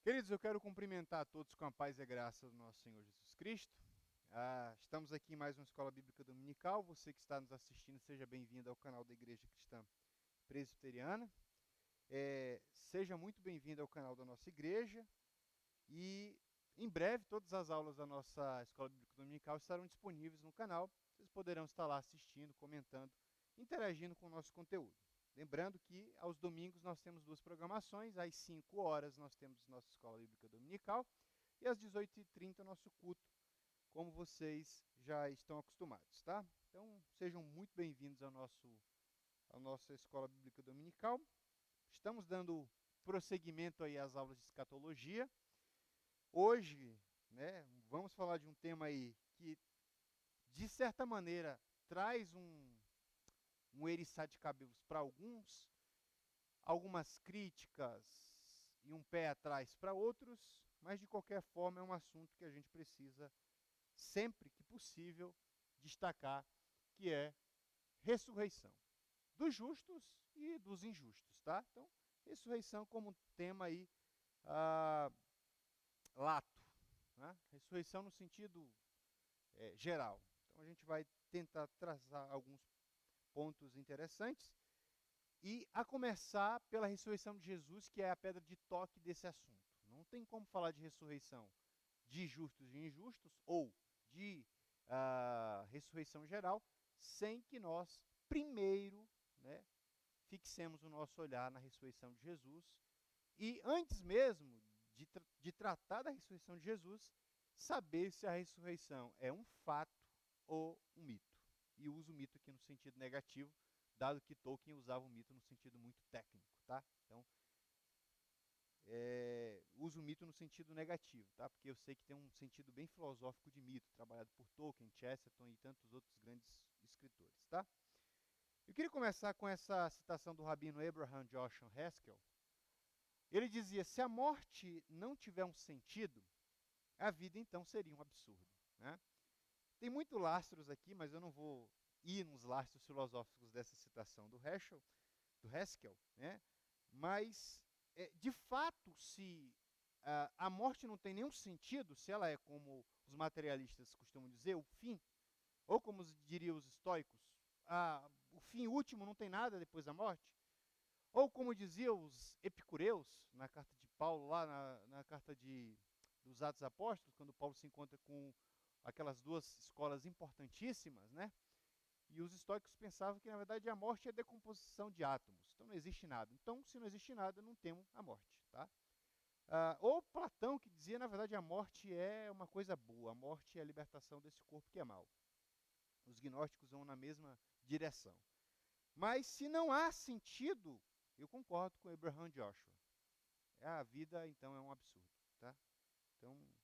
Queridos, eu quero cumprimentar a todos com a paz e a graça do nosso Senhor Jesus Cristo. Estamos aqui em mais uma Escola Bíblica Dominical. Você que está nos assistindo, seja bem-vindo ao canal da Igreja Cristã Presbiteriana. Seja muito bem-vindo ao canal da nossa igreja. E em breve, todas as aulas da nossa Escola Bíblica Dominical estarão disponíveis no canal. Vocês poderão estar lá assistindo, comentando, interagindo com o nosso conteúdo. Lembrando que aos domingos nós temos duas programações, às 5 horas nós temos nossa Escola Bíblica Dominical e às 18h30 nosso culto, como vocês já estão acostumados, tá? Então, sejam muito bem-vindos à nossa Escola Bíblica Dominical. Estamos dando prosseguimento aí às aulas de escatologia. Hoje, vamos falar de um tema aí que, de certa maneira, traz um eriçar de cabelos para alguns, algumas críticas e um pé atrás para outros, mas de qualquer forma é um assunto que a gente precisa, sempre que possível, destacar, que é ressurreição dos justos e dos injustos, tá? Então, ressurreição como tema aí lato, né? Ressurreição no sentido geral. Então, a gente vai tentar traçar alguns pontos interessantes. E a começar pela ressurreição de Jesus, que é a pedra de toque desse assunto. Não tem como falar de ressurreição de justos e injustos, ou de ressurreição geral, sem que nós, primeiro, fixemos o nosso olhar na ressurreição de Jesus. E antes mesmo de tratar da ressurreição de Jesus, saber se a ressurreição é um fato ou um mito. E uso o mito aqui no sentido negativo, dado que Tolkien usava o mito no sentido muito técnico, tá? Então, uso o mito no sentido negativo, tá? Porque eu sei que tem um sentido bem filosófico de mito, trabalhado por Tolkien, Chesterton e tantos outros grandes escritores, tá? Eu queria começar com essa citação do rabino Abraham Joshua Haskell. Ele dizia: se a morte não tiver um sentido, a vida então seria um absurdo, né? Tem muito lastros aqui, mas eu não vou ir nos lastros filosóficos dessa citação do Haskell, né? Mas, de fato, se a morte não tem nenhum sentido, se ela é como os materialistas costumam dizer, o fim, ou como diriam os estoicos, o fim último não tem nada depois da morte, ou como diziam os epicureus, na carta de Paulo, lá na carta dos Atos Apóstolos, quando Paulo se encontra com aquelas duas escolas importantíssimas, né? E os estoicos pensavam que, na verdade, a morte é a decomposição de átomos. Então, não existe nada. Então, se não existe nada, não temos a morte, tá? Ou Platão, que dizia, na verdade, a morte é uma coisa boa. A morte é a libertação desse corpo que é mau. Os gnósticos vão na mesma direção. Mas, se não há sentido, eu concordo com Abraham Joshua. A vida, então, é um absurdo, tá? Então,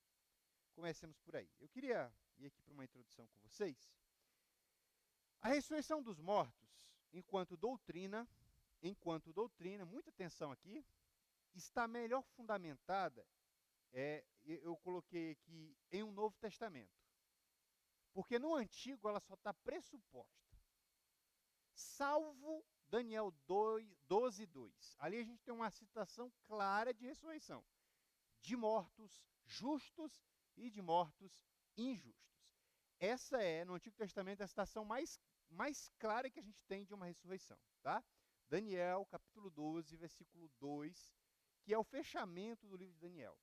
comecemos por aí. Eu queria ir aqui para uma introdução com vocês. A ressurreição dos mortos, enquanto doutrina, muita atenção aqui, está melhor fundamentada, eu coloquei aqui, em um Novo Testamento. Porque no Antigo ela só está pressuposta. Salvo Daniel 12:2. Ali a gente tem uma citação clara de ressurreição. De mortos justos e de mortos injustos. Essa é, no Antigo Testamento, a citação mais clara que a gente tem de uma ressurreição, tá? Daniel, capítulo 12, versículo 2, que é o fechamento do livro de Daniel.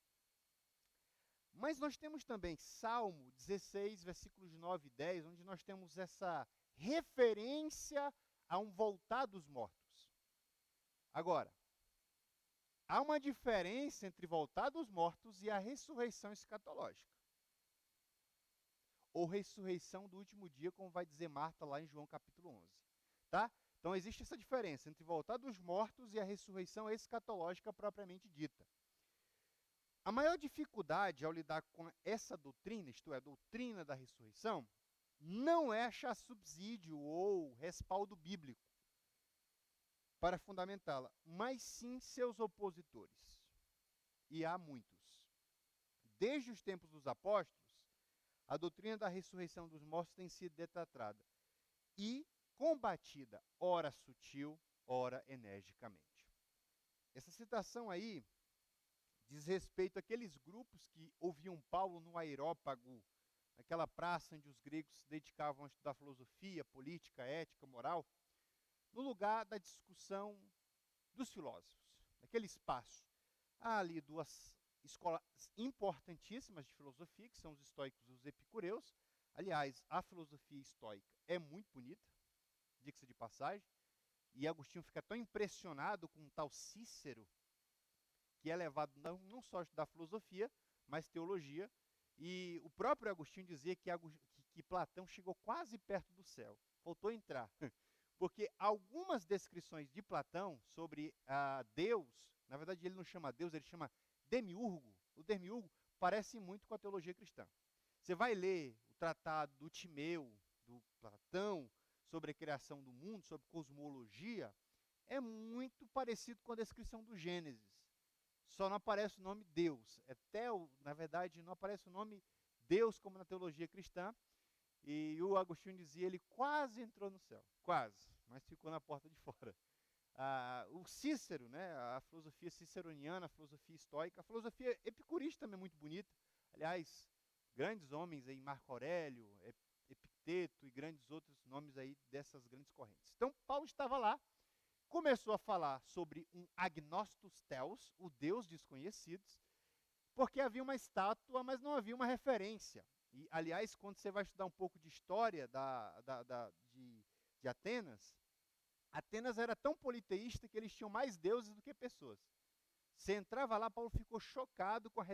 Mas nós temos também Salmo 16, versículos 9 e 10, onde nós temos essa referência a um voltar dos mortos. Agora, há uma diferença entre voltar dos mortos e a ressurreição escatológica. Ou ressurreição do último dia, como vai dizer Marta lá em João capítulo 11. Tá? Então existe essa diferença entre voltar dos mortos e a ressurreição escatológica propriamente dita. A maior dificuldade ao lidar com essa doutrina, isto é, a doutrina da ressurreição, não é achar subsídio ou respaldo bíblico para fundamentá-la, mas sim seus opositores. E há muitos. Desde os tempos dos apóstolos, a doutrina da ressurreição dos mortos tem sido detratada e combatida, ora sutil, ora energicamente. Essa citação aí diz respeito àqueles grupos que ouviam Paulo no Areópago, aquela praça onde os gregos se dedicavam a estudar filosofia, política, ética, moral, no lugar da discussão dos filósofos, naquele espaço. Há ali duas escolas importantíssimas de filosofia, que são os estoicos e os epicureus. Aliás, a filosofia estoica é muito bonita, diga-se de passagem, e Agostinho fica tão impressionado com o tal Cícero, que é levado não só a estudar filosofia, mas teologia. E o próprio Agostinho dizia que Platão chegou quase perto do céu, faltou entrar. Porque algumas descrições de Platão sobre Deus, na verdade ele não chama Deus, ele chama Demiurgo. O Demiurgo parece muito com a teologia cristã. Você vai ler o tratado do Timeu, do Platão, sobre a criação do mundo, sobre cosmologia, é muito parecido com a descrição do Gênesis. Só não aparece o nome Deus. Na verdade, não aparece o nome Deus como na teologia cristã. E o Agostinho dizia, ele quase entrou no céu. Quase, mas ficou na porta de fora. O Cícero, né, a filosofia ciceroniana, a filosofia estoica, a filosofia epicurista também é muito bonita. Aliás, grandes homens aí, Marco Aurélio, Epicteto e grandes outros nomes aí dessas grandes correntes. Então, Paulo estava lá, começou a falar sobre um agnostos theos, o Deus desconhecido, porque havia uma estátua, mas não havia uma referência. E, aliás, quando você vai estudar um pouco de história de Atenas, Atenas era tão politeísta que eles tinham mais deuses do que pessoas. Você entrava lá, Paulo ficou chocado com a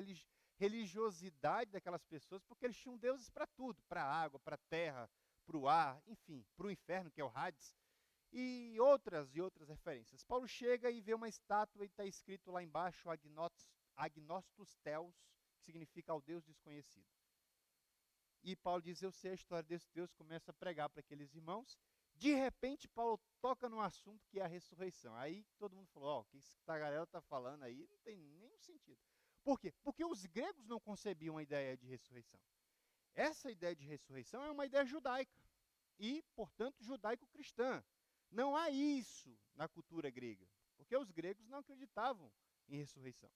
religiosidade daquelas pessoas, porque eles tinham deuses para tudo, para a água, para a terra, para o ar, enfim, para o inferno, que é o Hades, e outras referências. Paulo chega e vê uma estátua e está escrito lá embaixo, agnostos theos, que significa ao Deus desconhecido. E Paulo diz, eu sei a história desse Deus, começa a pregar para aqueles irmãos. De repente, Paulo toca num assunto que é a ressurreição. Aí todo mundo falou, o que essa galera está falando aí não tem nenhum sentido. Por quê? Porque os gregos não concebiam a ideia de ressurreição. Essa ideia de ressurreição é uma ideia judaica e, portanto, judaico-cristã. Não há isso na cultura grega, porque os gregos não acreditavam em ressurreição.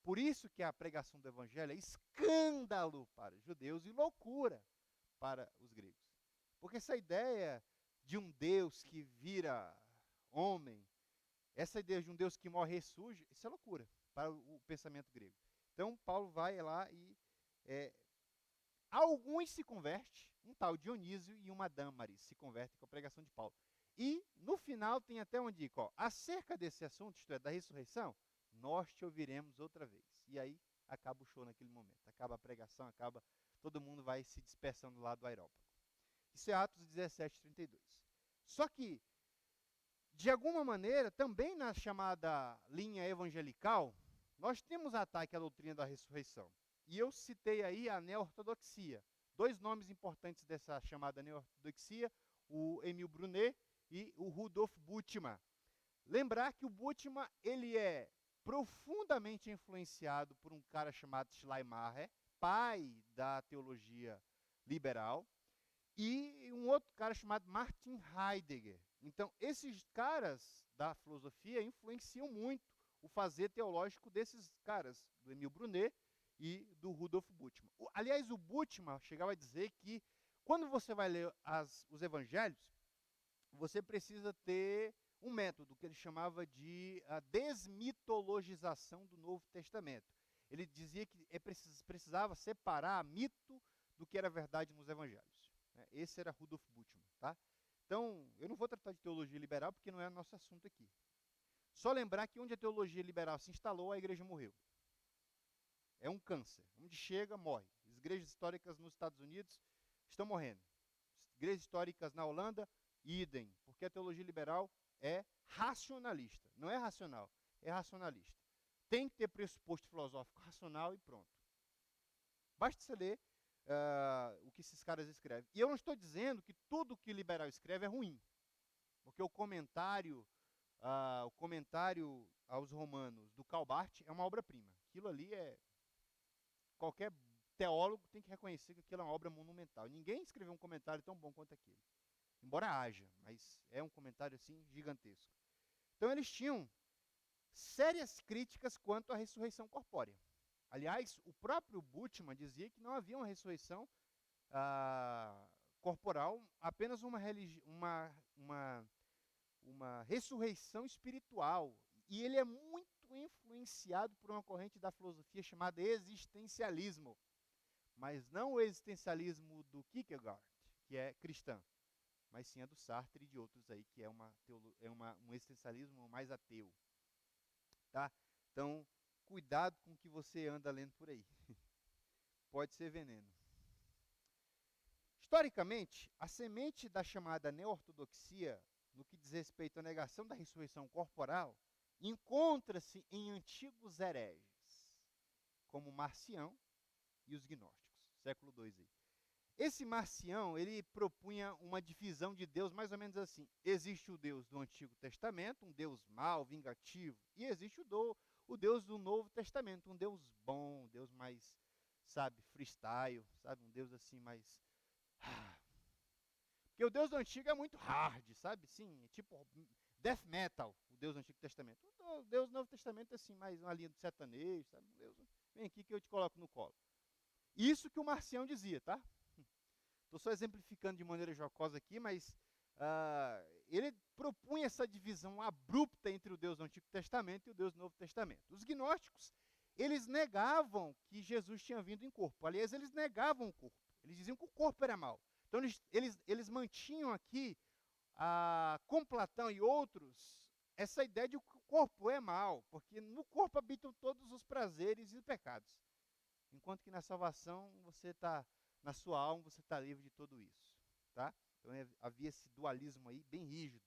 Por isso que a pregação do evangelho é escândalo para os judeus e loucura para os gregos. Porque essa ideia de um Deus que vira homem, essa ideia de um Deus que morre e ressurge, isso é loucura para o pensamento grego. Então, Paulo vai lá e alguns se convertem, um tal Dionísio e uma Dâmaris se convertem com a pregação de Paulo. E, no final, tem até uma dica, acerca desse assunto, isto é, da ressurreição, nós te ouviremos outra vez. E aí, acaba o show naquele momento. Acaba a pregação, todo mundo vai se dispersando lá do Areópago. Isso é Atos 17, 32. Só que, de alguma maneira, também na chamada linha evangelical, nós temos ataque à doutrina da ressurreição. E eu citei aí a neo-ortodoxia. Dois nomes importantes dessa chamada neo-ortodoxia, o Emil Brunet e o Rudolf Bultmann. Lembrar que o Bultmann, ele é profundamente influenciado por um cara chamado Schleiermacher, pai da teologia liberal, e um outro cara chamado Martin Heidegger. Então, esses caras da filosofia influenciam muito o fazer teológico desses caras, do Emil Brunet e do Rudolf Bultmann. Aliás, o Bultmann chegava a dizer que quando você vai ler os evangelhos, você precisa ter um método que ele chamava de a desmitologização do Novo Testamento. Ele dizia que precisava separar mito do que era verdade nos evangelhos. Esse era Rudolf Bultmann. Tá? Então, eu não vou tratar de teologia liberal porque não é o nosso assunto aqui. Só lembrar que onde a teologia liberal se instalou, a igreja morreu. É um câncer. Onde chega, morre. As igrejas históricas nos Estados Unidos estão morrendo. Igrejas históricas na Holanda, idem. Porque a teologia liberal é racionalista. Não é racional, é racionalista. Tem que ter pressuposto filosófico racional e pronto. Basta você ler o que esses caras escrevem. E eu não estou dizendo que tudo que o liberal escreve é ruim. Porque o comentário aos Romanos do Karl Barth é uma obra-prima. Aquilo ali qualquer teólogo tem que reconhecer que aquilo é uma obra monumental. Ninguém escreveu um comentário tão bom quanto aquele. Embora haja, mas é um comentário assim gigantesco. Então eles tinham sérias críticas quanto à ressurreição corpórea. Aliás, o próprio Bultmann dizia que não havia uma ressurreição corporal, apenas uma ressurreição espiritual. E ele é muito influenciado por uma corrente da filosofia chamada existencialismo, mas não o existencialismo do Kierkegaard, que é cristã, mas sim a do Sartre e de outros aí, que é um existencialismo mais ateu. Tá? Então, cuidado com o que você anda lendo por aí. Pode ser veneno. Historicamente, a semente da chamada neo-ortodoxia, no que diz respeito à negação da ressurreição corporal, encontra-se em antigos hereges, como Marcião e os gnósticos, século II aí. Esse Marcião, ele propunha uma divisão de Deus mais ou menos assim. Existe o Deus do Antigo Testamento, um Deus mau, vingativo, e existe o Deus do Novo Testamento, um Deus bom, um Deus mais, sabe, freestyle, sabe, um Deus assim mais... Porque o Deus do Antigo é muito hard, sabe, sim, tipo death metal, o Deus do Antigo Testamento. O Deus do Novo Testamento é assim, mais uma linha de sertanejo, sabe, um Deus, vem aqui que eu te coloco no colo. Isso que o Marcião dizia, tá? Estou só exemplificando de maneira jocosa aqui, mas ele propunha essa divisão abrupta entre o Deus do Antigo Testamento e o Deus do Novo Testamento. Os gnósticos, eles negavam que Jesus tinha vindo em corpo. Aliás, eles negavam o corpo. Eles diziam que o corpo era mau. Então, eles mantinham aqui, com Platão e outros, essa ideia de que o corpo é mau, porque no corpo habitam todos os prazeres e pecados. Enquanto que na salvação, na sua alma, você está livre de tudo isso. Tá? Então havia esse dualismo aí bem rígido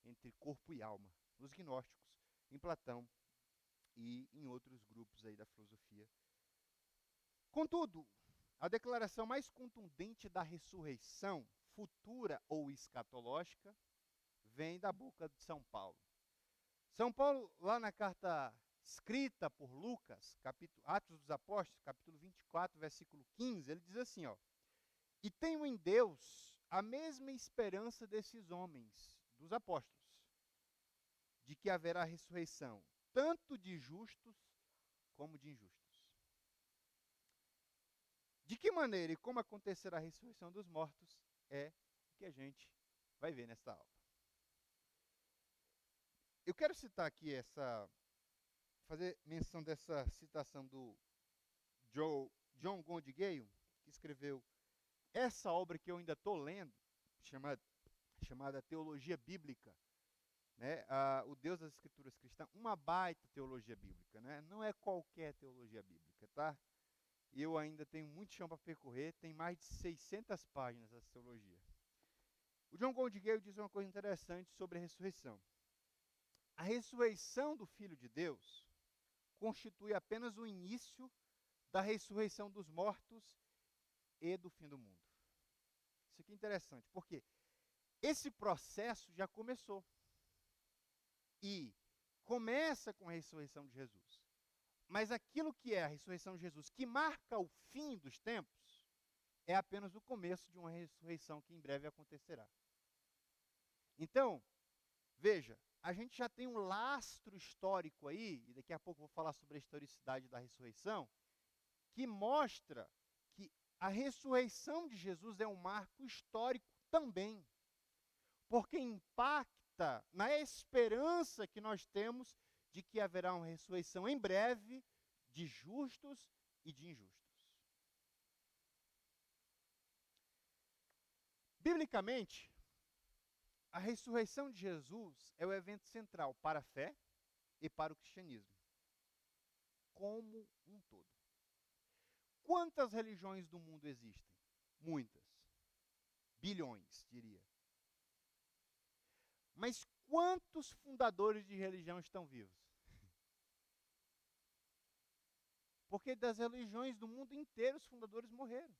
entre corpo e alma, nos gnósticos, em Platão e em outros grupos aí da filosofia. Contudo, a declaração mais contundente da ressurreição, futura ou escatológica, vem da boca de São Paulo. São Paulo, lá na carta escrita por Lucas, Atos dos Apóstolos, capítulo 24, versículo 15, ele diz assim, ó: e tenho em Deus a mesma esperança desses homens, dos apóstolos, de que haverá ressurreição, tanto de justos como de injustos. De que maneira e como acontecerá a ressurreição dos mortos é o que a gente vai ver nesta aula. Eu quero citar aqui fazer menção dessa citação do John Gondigeio, que escreveu essa obra que eu ainda estou lendo, chamada Teologia Bíblica, né? O Deus das Escrituras Cristãs, uma baita teologia bíblica, né? Não é qualquer teologia bíblica, tá? Eu ainda tenho muito chão para percorrer, tem mais de 600 páginas essa teologia. O John Gondigeio diz uma coisa interessante sobre a ressurreição. A ressurreição do Filho de Deus constitui apenas o início da ressurreição dos mortos e do fim do mundo. Isso aqui é interessante, porque esse processo já começou. E começa com a ressurreição de Jesus. Mas aquilo que é a ressurreição de Jesus, que marca o fim dos tempos, é apenas o começo de uma ressurreição que em breve acontecerá. Então, veja, a gente já tem um lastro histórico aí, e daqui a pouco eu vou falar sobre a historicidade da ressurreição, que mostra que a ressurreição de Jesus é um marco histórico também, porque impacta na esperança que nós temos de que haverá uma ressurreição em breve de justos e de injustos. Biblicamente, a ressurreição de Jesus é o evento central para a fé e para o cristianismo, como um todo. Quantas religiões do mundo existem? Muitas. Bilhões, diria. Mas quantos fundadores de religião estão vivos? Porque das religiões do mundo inteiro, os fundadores morreram.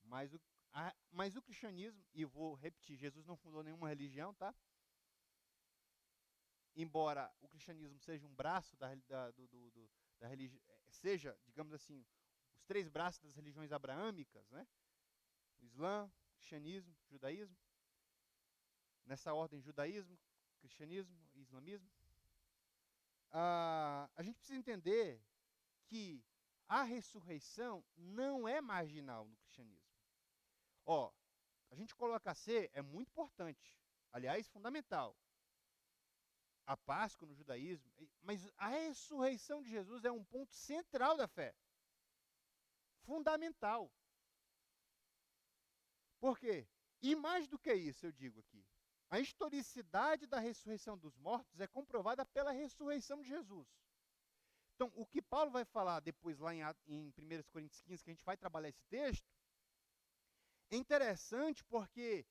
Mas o cristianismo, e vou repetir, Jesus não fundou nenhuma religião, tá? Embora o cristianismo seja um braço da religião, seja, digamos assim, os 3 braços das religiões abraâmicas, né? O Islã, o cristianismo, o judaísmo. Nessa ordem, judaísmo, cristianismo e islamismo. a gente precisa entender que a ressurreição não é marginal no cristianismo. Ó, a gente coloca C é muito importante, aliás, fundamental. A Páscoa no judaísmo, mas a ressurreição de Jesus é um ponto central da fé. Fundamental. Por quê? E mais do que isso, eu digo aqui, a historicidade da ressurreição dos mortos é comprovada pela ressurreição de Jesus. Então, o que Paulo vai falar depois lá em 1 Coríntios 15, que a gente vai trabalhar esse texto, é interessante porque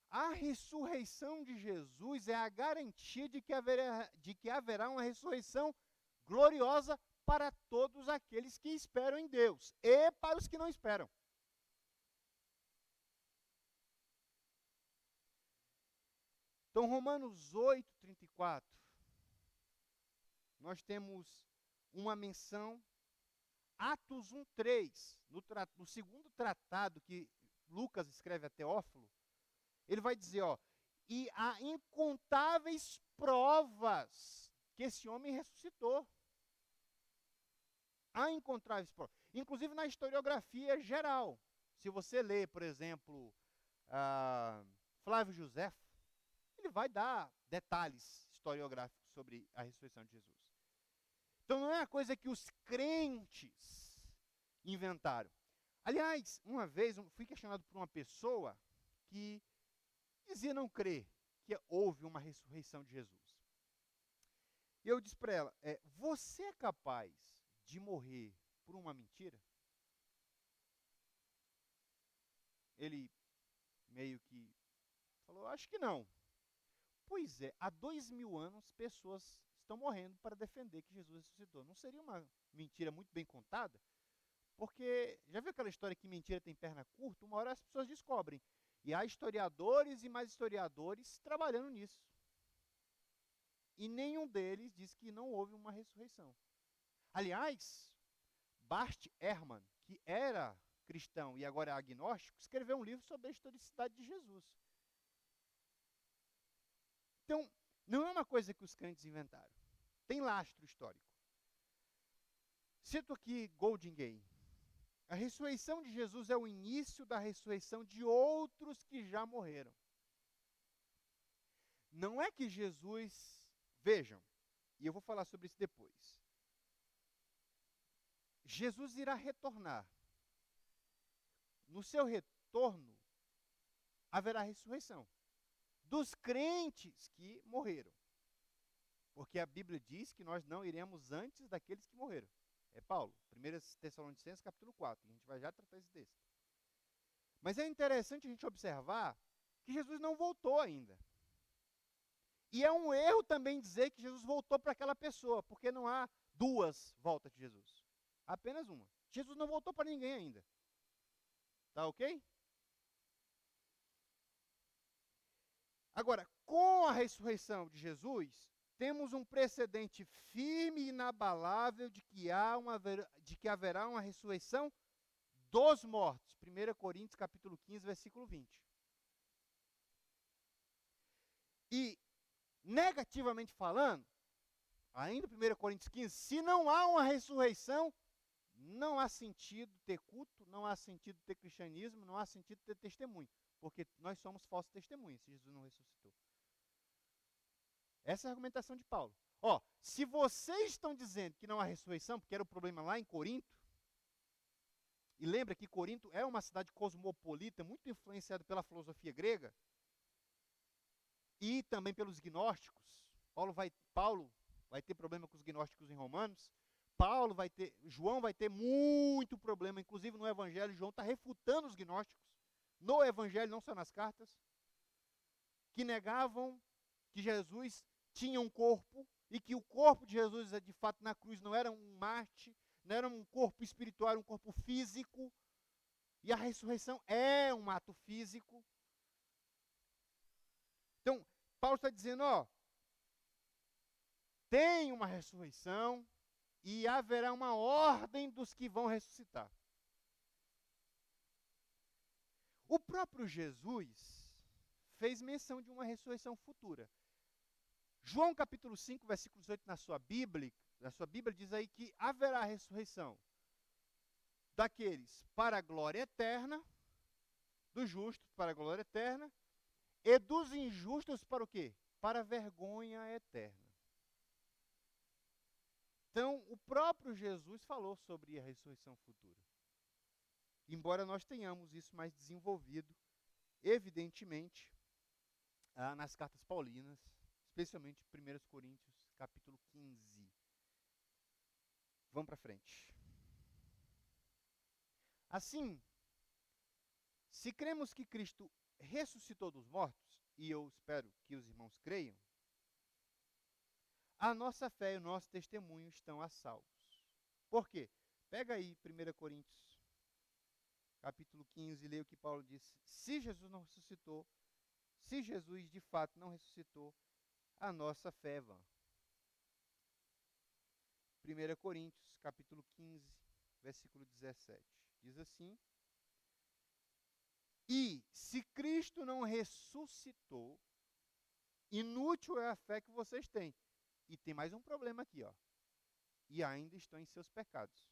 a ressurreição de Jesus é a garantia de que haverá uma ressurreição gloriosa para todos aqueles que esperam em Deus e para os que não esperam. Então, Romanos 8:34, nós temos uma menção, Atos 1:3, no segundo tratado que Lucas escreve a Teófilo, ele vai dizer, ó, e há incontáveis provas que esse homem ressuscitou. Há incontáveis provas. Inclusive na historiografia geral. Se você lê, por exemplo, Flávio Josefo, ele vai dar detalhes historiográficos sobre a ressurreição de Jesus. Então não é uma coisa que os crentes inventaram. Aliás, uma vez eu fui questionado por uma pessoa que dizia não crer que houve uma ressurreição de Jesus. E eu disse para ela, você é capaz de morrer por uma mentira? Ele meio que falou, acho que não. Pois é, há 2000 anos pessoas estão morrendo para defender que Jesus ressuscitou. Não seria uma mentira muito bem contada? Porque, já viu aquela história que mentira tem perna curta? Uma hora as pessoas descobrem. E há historiadores e mais historiadores trabalhando nisso. E nenhum deles diz que não houve uma ressurreição. Aliás, Bart Ehrman, que era cristão e agora é agnóstico, escreveu um livro sobre a historicidade de Jesus. Então, não é uma coisa que os crentes inventaram. Tem lastro histórico. Cito aqui Goldingay. A ressurreição de Jesus é o início da ressurreição de outros que já morreram. Não é que Jesus, vejam, e eu vou falar sobre isso depois. Jesus irá retornar. No seu retorno, haverá ressurreição dos crentes que morreram. Porque a Bíblia diz que nós não iremos antes daqueles que morreram. É Paulo, 1 Tessalonicenses, capítulo 4. A gente vai já tratar esse texto. Mas é interessante a gente observar que Jesus não voltou ainda. E é um erro também dizer que Jesus voltou para aquela pessoa, porque não há duas voltas de Jesus. Apenas uma. Jesus não voltou para ninguém ainda. Tá ok? Agora, com a ressurreição de Jesus, temos um precedente firme e inabalável de que haverá uma ressurreição dos mortos. 1 Coríntios capítulo 15, versículo 20. E, negativamente falando, ainda 1 Coríntios 15, se não há uma ressurreição, não há sentido ter culto, não há sentido ter cristianismo, não há sentido ter testemunho. Porque nós somos falsos testemunhas se Jesus não ressuscitou. Essa é a argumentação de Paulo. Ó, se vocês estão dizendo que não há ressurreição, porque era o problema lá em Corinto, e lembra que Corinto é uma cidade cosmopolita, muito influenciada pela filosofia grega, e também pelos gnósticos. Paulo vai ter problema com os gnósticos em Romanos. João vai ter muito problema, inclusive no Evangelho, João está refutando os gnósticos, no Evangelho, não só nas cartas, que negavam que Jesus tinha um corpo, e que o corpo de Jesus, de fato, na cruz, não era um Marte, não era um corpo espiritual, era um corpo físico, e a ressurreição é um ato físico. Então, Paulo está dizendo, ó, tem uma ressurreição, e haverá uma ordem dos que vão ressuscitar. O próprio Jesus fez menção de uma ressurreição futura. João capítulo 5, versículo 18 na sua Bíblia, na sua Bíblia diz aí que haverá ressurreição daqueles para a glória eterna, dos justos para a glória eterna, e dos injustos para o quê? Para a vergonha eterna. Então, o próprio Jesus falou sobre a ressurreição futura. Embora nós tenhamos isso mais desenvolvido, evidentemente, nas cartas paulinas, especialmente 1 Coríntios, capítulo 15. Vamos para frente. Assim, se cremos que Cristo ressuscitou dos mortos, e eu espero que os irmãos creiam, a nossa fé e o nosso testemunho estão a salvos. Por quê? Pega aí 1 Coríntios, capítulo 15, e leia o que Paulo disse. Se Jesus não ressuscitou, se Jesus de fato não ressuscitou, a nossa fé é vã. 1 Coríntios, capítulo 15, versículo 17. Diz assim: e se Cristo não ressuscitou, inútil é a fé que vocês têm. E tem mais um problema aqui, ó. E ainda estão em seus pecados.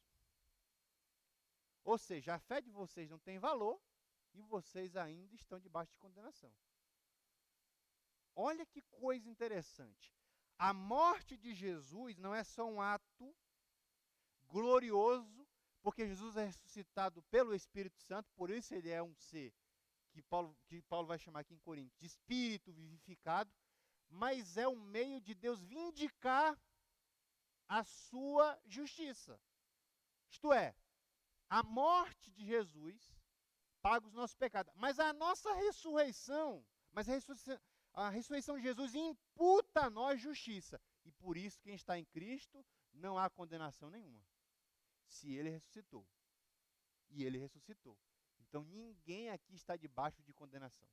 Ou seja, a fé de vocês não tem valor e vocês ainda estão debaixo de condenação. Olha que coisa interessante. A morte de Jesus não é só um ato glorioso, porque Jesus é ressuscitado pelo Espírito Santo, por isso ele é um ser que Paulo vai chamar aqui em Coríntios de espírito vivificado, mas é um meio de Deus vindicar a sua justiça. Isto é, a morte de Jesus paga os nossos pecados. Mas a nossa ressurreição, a ressurreição de Jesus imputa a nós justiça. E por isso, quem está em Cristo, não há condenação nenhuma. Se ele ressuscitou. E ele ressuscitou. Então, ninguém aqui está debaixo de condenação.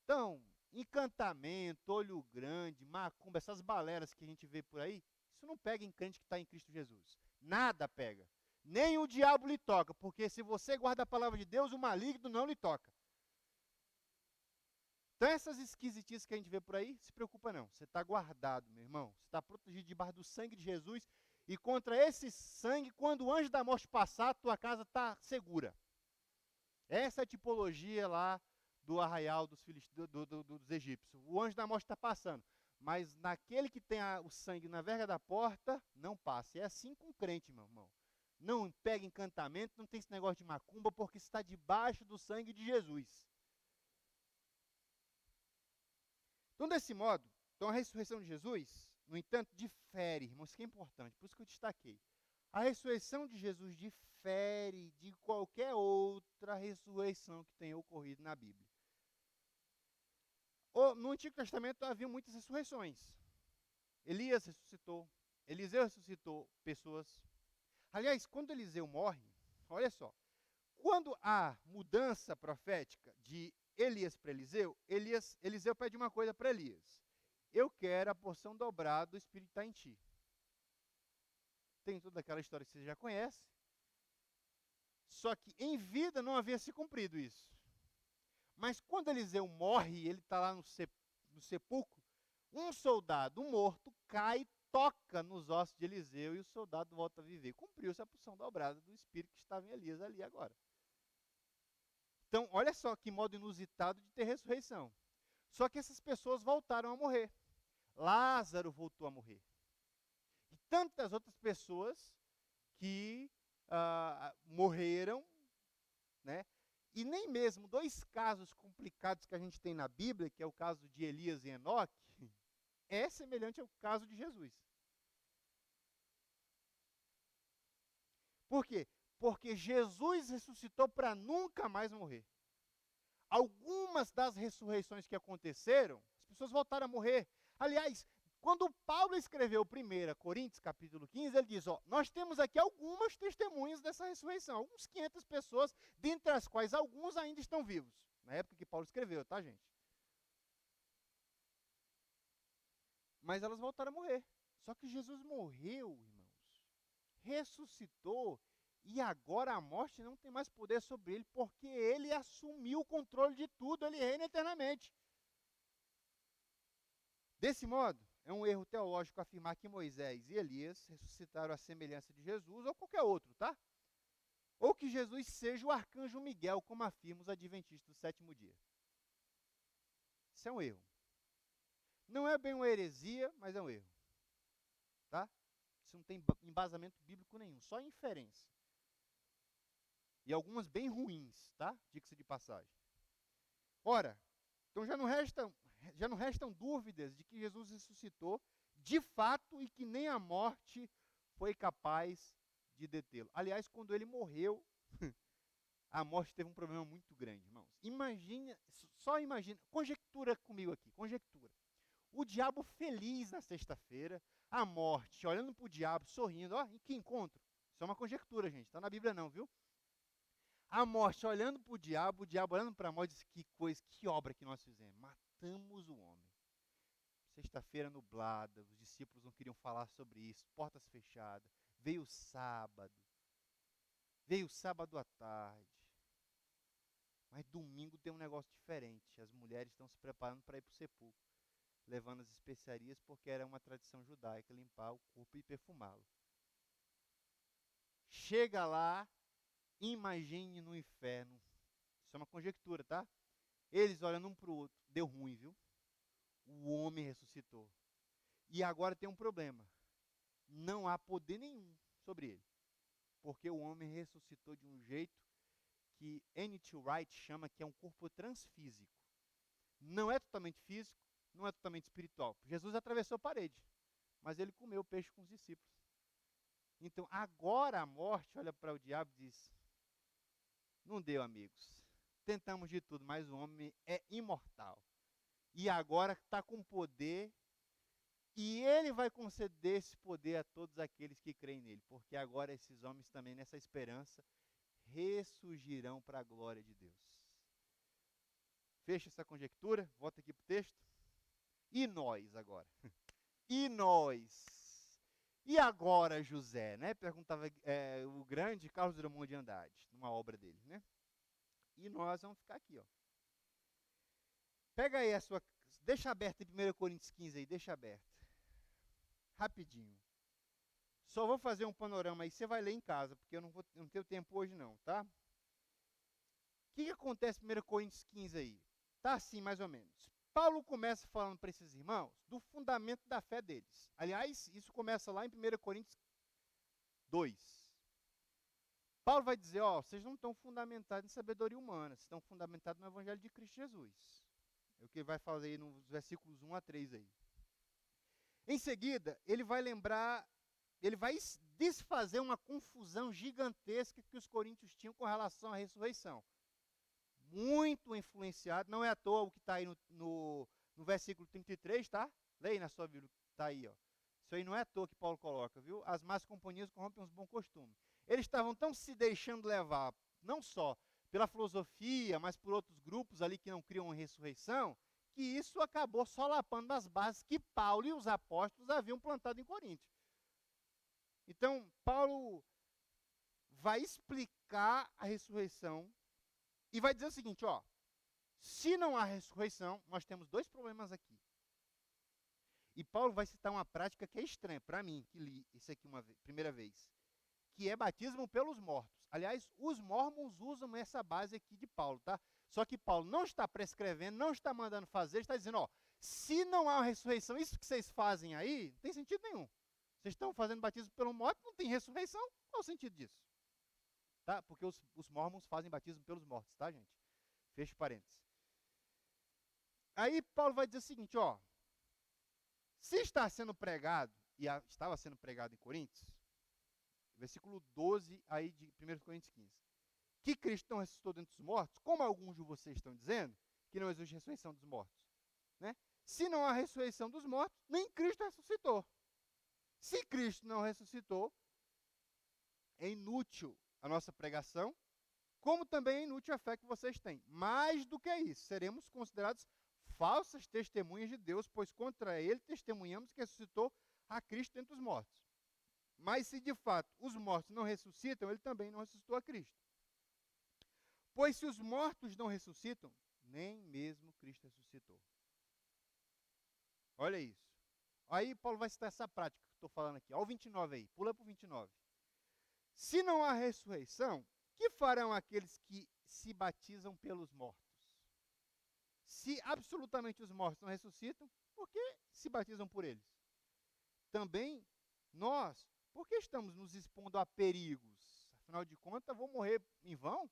Então, encantamento, olho grande, macumba, essas baleras que a gente vê por aí, isso não pega em crente que está em Cristo Jesus. Nada pega. Nem o diabo lhe toca, porque se você guarda a palavra de Deus, o maligno não lhe toca. Então, essas esquisitices que a gente vê por aí, se preocupa não. Você está guardado, meu irmão. Você está protegido debaixo do sangue de Jesus. E contra esse sangue, quando o anjo da morte passar, a tua casa está segura. Essa é a tipologia lá do arraial dos egípcios. O anjo da morte está passando. Mas naquele que tem o sangue na verga da porta, não passa. É assim com o crente, meu irmão. Não pega encantamento, não tem esse negócio de macumba, porque está debaixo do sangue de Jesus. Então, desse modo, a ressurreição de Jesus, no entanto, difere, irmãos, isso que é importante, por isso que eu destaquei. A ressurreição de Jesus difere de qualquer outra ressurreição que tenha ocorrido na Bíblia. No Antigo Testamento havia muitas ressurreições. Elias ressuscitou, Eliseu ressuscitou pessoas. Aliás, quando Eliseu morre, olha só, quando há mudança profética de Elias para Eliseu, Eliseu pede uma coisa para Elias. Eu quero a porção dobrada do Espírito estar em ti. Tem toda aquela história que você já conhece. Só que em vida não havia se cumprido isso. Mas quando Eliseu morre, ele está lá no sepulcro, um soldado morto cai, toca nos ossos de Eliseu e o soldado volta a viver. Cumpriu-se a porção dobrada do Espírito que estava em Elias ali agora. Então, olha só que modo inusitado de ter ressurreição. Só que essas pessoas voltaram a morrer. Lázaro voltou a morrer. E tantas outras pessoas que morreram, né? E nem mesmo dois casos complicados que a gente tem na Bíblia, que é o caso de Elias e Enoque, é semelhante ao caso de Jesus. Por quê? Porque Jesus ressuscitou para nunca mais morrer. Algumas das ressurreições que aconteceram, as pessoas voltaram a morrer. Aliás, quando Paulo escreveu 1 Coríntios, capítulo 15, ele diz, nós temos aqui algumas testemunhas dessa ressurreição, alguns 500 pessoas, dentre as quais alguns ainda estão vivos, na época que Paulo escreveu, tá, gente? Mas elas voltaram a morrer. Só que Jesus morreu, irmãos, ressuscitou, e agora a morte não tem mais poder sobre ele, porque ele assumiu o controle de tudo, ele reina eternamente. Desse modo, É um erro teológico afirmar que Moisés e Elias ressuscitaram à semelhança de Jesus ou qualquer outro, tá? Ou que Jesus seja o arcanjo Miguel, como afirmam os adventistas do sétimo dia. Isso é um erro. Não é bem uma heresia, mas é um erro. Tá? Isso não tem embasamento bíblico nenhum, só inferência. E algumas bem ruins, tá? Diga-se de passagem. Ora, então já não restam dúvidas de que Jesus ressuscitou de fato e que nem a morte foi capaz de detê-lo. Aliás, quando ele morreu, a morte teve um problema muito grande, irmãos. Só imagina, conjectura comigo aqui, conjectura. O diabo feliz na sexta-feira, a morte olhando para o diabo, sorrindo, ó, que encontro. Isso é uma conjectura, gente, está na Bíblia não, viu? A morte olhando para o diabo olhando para a morte, disse, que coisa, que obra que nós fizemos. Matamos o homem. Sexta-feira nublada, os discípulos não queriam falar sobre isso, portas fechadas. Veio sábado à tarde. Mas domingo tem um negócio diferente. As mulheres estão se preparando para ir para o sepulcro, levando as especiarias, porque era uma tradição judaica limpar o corpo e perfumá-lo. Chega lá, imagine no inferno. Isso é uma conjectura, tá? Eles olhando um para o outro. Deu ruim, viu? O homem ressuscitou. E agora tem um problema. Não há poder nenhum sobre ele. Porque o homem ressuscitou de um jeito que N.T. Wright chama que é um corpo transfísico. Não é totalmente físico, não é totalmente espiritual. Jesus atravessou a parede, mas ele comeu peixe com os discípulos. Então, agora a morte olha para o diabo e diz, não deu, amigos. Tentamos de tudo, mas o homem é imortal. E agora está com poder, e ele vai conceder esse poder a todos aqueles que creem nele, porque agora esses homens também, nessa esperança, ressurgirão para a glória de Deus. Fecha essa conjectura, volta aqui para o texto. E nós agora? E nós? E agora, José? Né? Perguntava o grande Carlos Drummond de Andrade, numa obra dele. Né? E nós vamos ficar aqui. Ó. Pega aí a sua... Deixa aberto em 1 Coríntios 15 aí, deixa aberto. Rapidinho. Só vou fazer um panorama aí, você vai ler em casa, porque eu não tenho tempo hoje não, tá? O que acontece em 1 Coríntios 15 aí? Tá assim, mais ou menos. Paulo começa falando para esses irmãos do fundamento da fé deles. Aliás, isso começa lá em 1 Coríntios 2. Paulo vai dizer, ó, vocês não estão fundamentados em sabedoria humana, vocês estão fundamentados no Evangelho de Cristo Jesus. É o que ele vai fazer aí nos versículos 1 a 3 aí. Em seguida, ele vai desfazer uma confusão gigantesca que os coríntios tinham com relação à ressurreição. Muito influenciado, não é à toa o que está aí no versículo 33, tá? Leia na sua Bíblia, está aí, ó. Isso aí não é à toa que Paulo coloca, viu? As más companhias corrompem os bons costumes. Eles estavam tão se deixando levar, não só pela filosofia, mas por outros grupos ali que não criam uma ressurreição, que isso acabou solapando as bases que Paulo e os apóstolos haviam plantado em Corinto. Então, Paulo vai explicar a ressurreição e vai dizer o seguinte, ó, se não há ressurreição, nós temos dois problemas aqui. E Paulo vai citar uma prática que é estranha para mim, que li isso aqui primeira vez, que é batismo pelos mortos. Aliás, os mormons usam essa base aqui de Paulo, tá? Só que Paulo não está prescrevendo, não está mandando fazer, está dizendo, ó, se não há uma ressurreição, isso que vocês fazem aí, não tem sentido nenhum. Vocês estão fazendo batismo pelo morto, não tem ressurreição, qual o sentido disso? Tá? Porque os mormons fazem batismo pelos mortos, tá, gente? Fecha parênteses. Aí Paulo vai dizer o seguinte, ó, se está sendo pregado, e estava sendo pregado em Coríntios, versículo 12 aí de 1 Coríntios 15, que Cristo não ressuscitou dentre os mortos, como alguns de vocês estão dizendo, que não existe ressurreição dos mortos. Né? Se não há ressurreição dos mortos, nem Cristo ressuscitou. Se Cristo não ressuscitou, é inútil a nossa pregação, como também é inútil a fé que vocês têm. Mais do que isso, seremos considerados falsas testemunhas de Deus, pois contra ele testemunhamos que ressuscitou a Cristo dentre os mortos. Mas se de fato os mortos não ressuscitam, ele também não ressuscitou a Cristo. Pois se os mortos não ressuscitam, nem mesmo Cristo ressuscitou. Olha isso. Aí Paulo vai citar essa prática que eu estou falando aqui. Olha o 29 aí, pula para o 29. Se não há ressurreição, que farão aqueles que se batizam pelos mortos? Se absolutamente os mortos não ressuscitam, por que se batizam por eles? Também nós, por que estamos nos expondo a perigos? Afinal de contas, vou morrer em vão?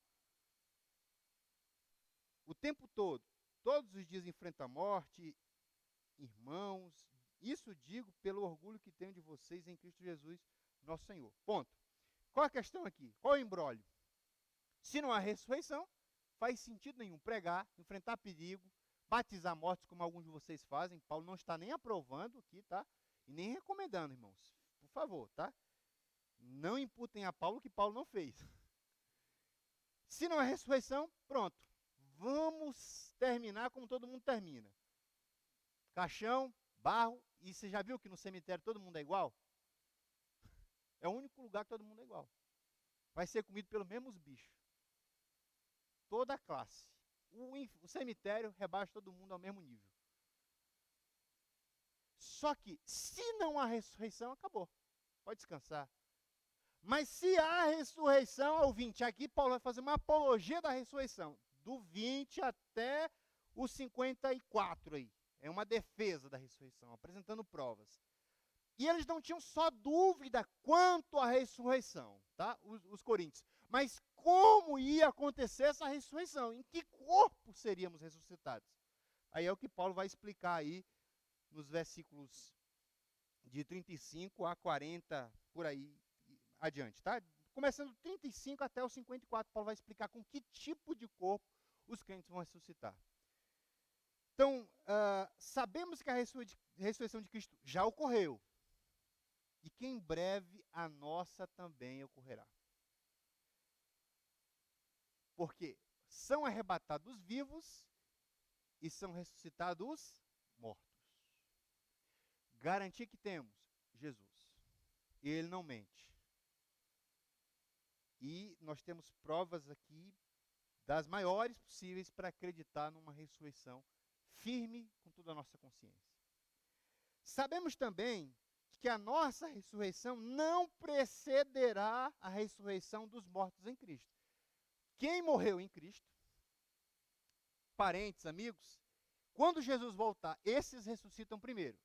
O tempo todo, todos os dias enfrenta a morte, irmãos. Isso digo pelo orgulho que tenho de vocês em Cristo Jesus, nosso Senhor. Ponto. Qual a questão aqui? Qual o embrólio? Se não há ressurreição, faz sentido nenhum pregar, enfrentar perigo, batizar mortos, como alguns de vocês fazem. Paulo não está nem aprovando aqui, tá? E nem recomendando, irmãos. Por favor, tá? Não imputem a Paulo o que Paulo não fez. Se não há ressurreição, pronto. Vamos terminar como todo mundo termina. Caixão, barro, e você já viu que no cemitério todo mundo é igual? É o único lugar que todo mundo é igual. Vai ser comido pelos mesmos bichos. Toda a classe. O cemitério rebaixa todo mundo ao mesmo nível. Só que, se não há ressurreição, acabou. Pode descansar. Mas se há ressurreição, ao 20, aqui Paulo vai fazer uma apologia da ressurreição. Do 20 até o 54 aí. É uma defesa da ressurreição, apresentando provas. E eles não tinham só dúvida quanto à ressurreição, tá? Os coríntios. Mas como ia acontecer essa ressurreição? Em que corpo seríamos ressuscitados? Aí é o que Paulo vai explicar aí nos versículos de 35 a 40, por aí adiante, tá? Começando do 35 até o 54, Paulo vai explicar com que tipo de corpo os crentes vão ressuscitar. Então, sabemos que a ressurreição de Cristo já ocorreu. E que em breve a nossa também ocorrerá. Porque são arrebatados os vivos e são ressuscitados os mortos. Garantia que temos? Jesus. Ele não mente. E nós temos provas aqui das maiores possíveis para acreditar numa ressurreição firme com toda a nossa consciência. Sabemos também que a nossa ressurreição não precederá a ressurreição dos mortos em Cristo. Quem morreu em Cristo, parentes, amigos, quando Jesus voltar, esses ressuscitam primeiro.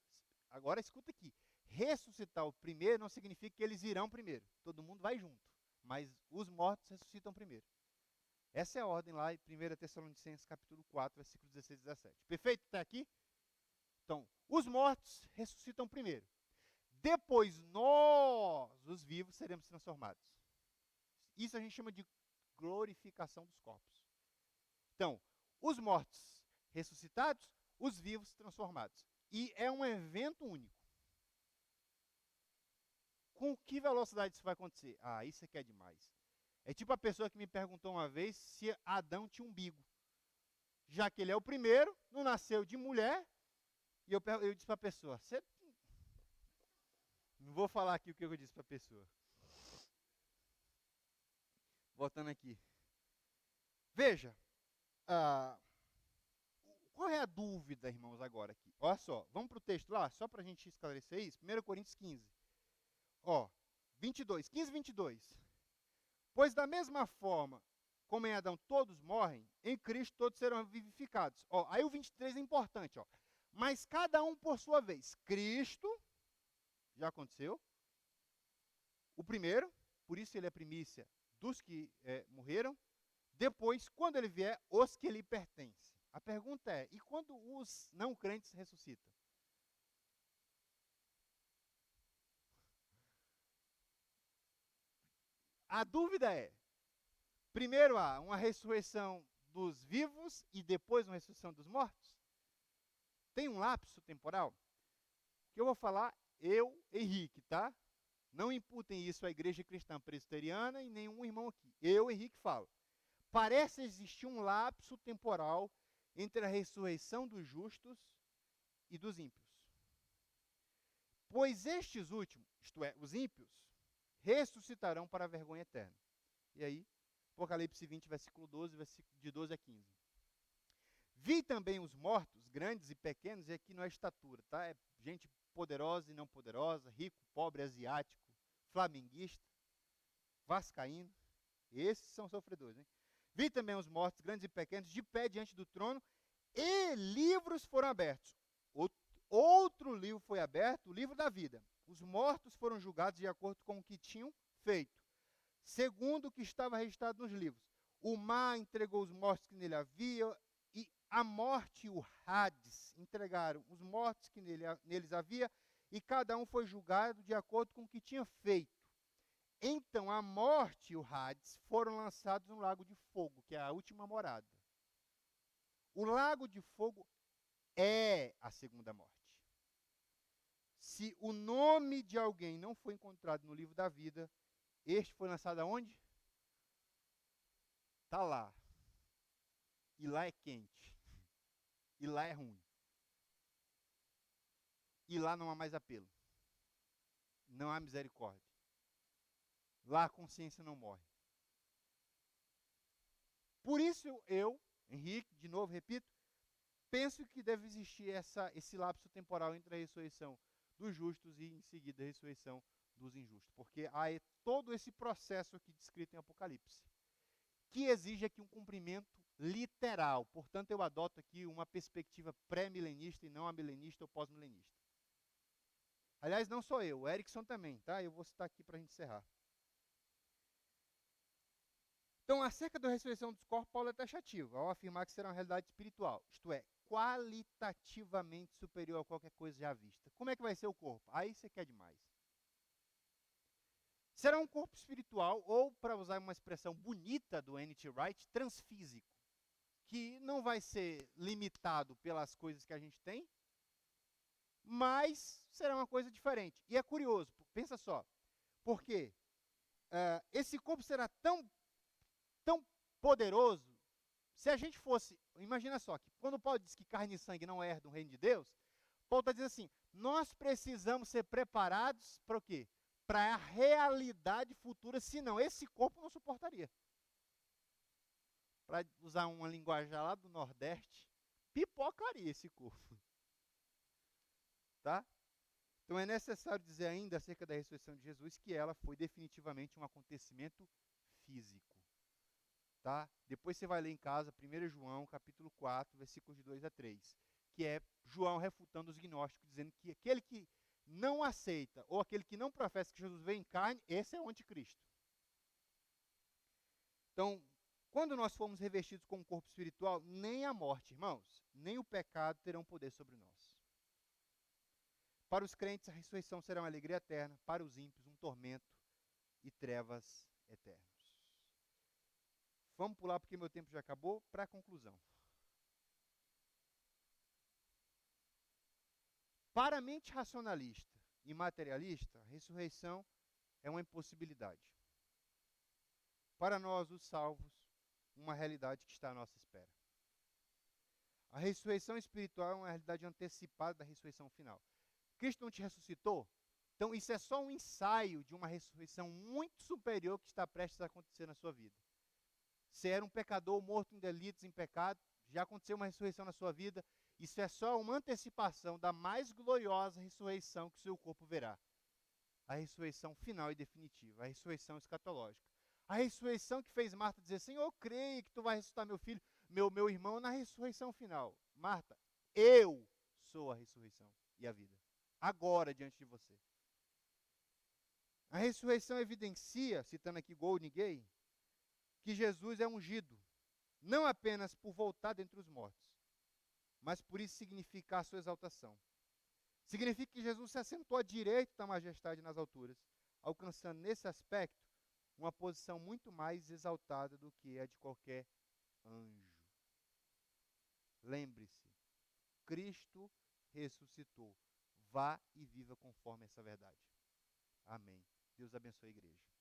Agora escuta aqui, ressuscitar o primeiro não significa que eles irão primeiro. Todo mundo vai junto, mas os mortos ressuscitam primeiro. Essa é a ordem lá em 1 Tessalonicenses capítulo 4, versículos 16 e 17. Perfeito até aqui? Então, os mortos ressuscitam primeiro. Depois nós, os vivos, seremos transformados. Isso a gente chama de glorificação dos corpos. Então, os mortos ressuscitados, os vivos transformados. E é um evento único. Com que velocidade isso vai acontecer? Ah, isso aqui é demais. É tipo a pessoa que me perguntou uma vez se Adão tinha umbigo. Já que ele é o primeiro, não nasceu de mulher, e eu disse para a pessoa, você... Não vou falar aqui o que eu disse para a pessoa. Voltando aqui. Veja, qual é a dúvida, irmãos, agora aqui? Olha só, vamos para o texto lá, só para a gente esclarecer isso. 1 Coríntios 15. 15, 22. Pois da mesma forma como em Adão todos morrem, em Cristo todos serão vivificados. Aí o 23 é importante. Mas cada um por sua vez. Cristo, já aconteceu. O primeiro, por isso ele é primícia dos que morreram. Depois, quando ele vier, os que lhe pertencem. A pergunta é, e quando os não crentes ressuscitam? A dúvida é, primeiro há uma ressurreição dos vivos e depois uma ressurreição dos mortos? Tem um lapso temporal? O que eu vou falar, eu, Henrique, tá? Não imputem isso à igreja cristã presbiteriana e nenhum irmão aqui. Eu, Henrique, falo. Parece existir um lapso temporal entre a ressurreição dos justos e dos ímpios. Pois estes últimos, isto é, os ímpios, ressuscitarão para a vergonha eterna. E aí, Apocalipse 20, versículo 12, de 12 a 15. Vi também os mortos, grandes e pequenos, e aqui não é estatura, tá? É gente poderosa e não poderosa, rico, pobre, asiático, flamenguista, vascaíno. Esses são sofredores, hein? Vi também os mortos, grandes e pequenos, de pé diante do trono, e livros foram abertos. Outro livro foi aberto, o livro da vida. Os mortos foram julgados de acordo com o que tinham feito, segundo o que estava registrado nos livros. O mar entregou os mortos que nele havia, e a morte e o Hades entregaram os mortos que neles havia, e cada um foi julgado de acordo com o que tinha feito. Então a morte e o Hades foram lançados no lago de fogo, que é a última morada. O lago de fogo é a segunda morte. Se o nome de alguém não foi encontrado no livro da vida, este foi lançado aonde? Está lá. E lá é quente. E lá é ruim. E lá não há mais apelo. Não há misericórdia. Lá a consciência não morre. Por isso eu, Henrique, de novo repito, penso que deve existir esse lapso temporal entre a ressurreição dos justos e, em seguida, a ressurreição dos injustos. Porque há todo esse processo aqui descrito em Apocalipse, que exige aqui um cumprimento literal. Portanto, eu adoto aqui uma perspectiva pré-milenista e não amilenista ou pós-milenista. Aliás, não sou eu, o Erickson também, tá? Eu vou citar aqui para a gente encerrar. Então, acerca da ressurreição dos corpos, Paulo é taxativo, ao afirmar que será uma realidade espiritual, isto é, qualitativamente superior a qualquer coisa já vista. Como é que vai ser o corpo? Aí você quer demais. Será um corpo espiritual, ou, para usar uma expressão bonita do N.T. Wright, transfísico, que não vai ser limitado pelas coisas que a gente tem, mas será uma coisa diferente. E é curioso, pensa só, porque esse corpo será tão poderoso, se a gente fosse, imagina só, que quando Paulo diz que carne e sangue não herdam o reino de Deus, Paulo está dizendo assim, nós precisamos ser preparados para o quê? Para a realidade futura, senão esse corpo não suportaria. Para usar uma linguagem lá do Nordeste, pipocaria esse corpo. Tá? Então é necessário dizer ainda acerca da ressurreição de Jesus que ela foi definitivamente um acontecimento físico. Tá? Depois você vai ler em casa 1 João, capítulo 4, versículos de 2 a 3, que é João refutando os gnósticos, dizendo que aquele que não aceita, ou aquele que não professa que Jesus veio em carne, esse é o anticristo. Então, quando nós formos revestidos com um corpo espiritual, nem a morte, irmãos, nem o pecado terão poder sobre nós. Para os crentes, a ressurreição será uma alegria eterna, para os ímpios, um tormento e trevas eternas. Vamos pular porque meu tempo já acabou, para a conclusão. Para a mente racionalista e materialista, a ressurreição é uma impossibilidade. Para nós, os salvos, uma realidade que está à nossa espera. A ressurreição espiritual é uma realidade antecipada da ressurreição final. Cristo não te ressuscitou? Então isso é só um ensaio de uma ressurreição muito superior que está prestes a acontecer na sua vida. Você era um pecador morto em delitos, em pecado, já aconteceu uma ressurreição na sua vida, isso é só uma antecipação da mais gloriosa ressurreição que o seu corpo verá. A ressurreição final e definitiva, a ressurreição escatológica. A ressurreição que fez Marta dizer, Senhor, eu creio que tu vai ressuscitar meu filho, meu irmão, na ressurreição final. Marta, eu sou a ressurreição e a vida. Agora, diante de você. A ressurreição evidencia, citando aqui Golden Gay, que Jesus é ungido, não apenas por voltar dentre os mortos, mas por isso significar a sua exaltação. Significa que Jesus se assentou à direita da majestade nas alturas, alcançando nesse aspecto uma posição muito mais exaltada do que a de qualquer anjo. Lembre-se, Cristo ressuscitou. Vá e viva conforme essa verdade. Amém. Deus abençoe a igreja.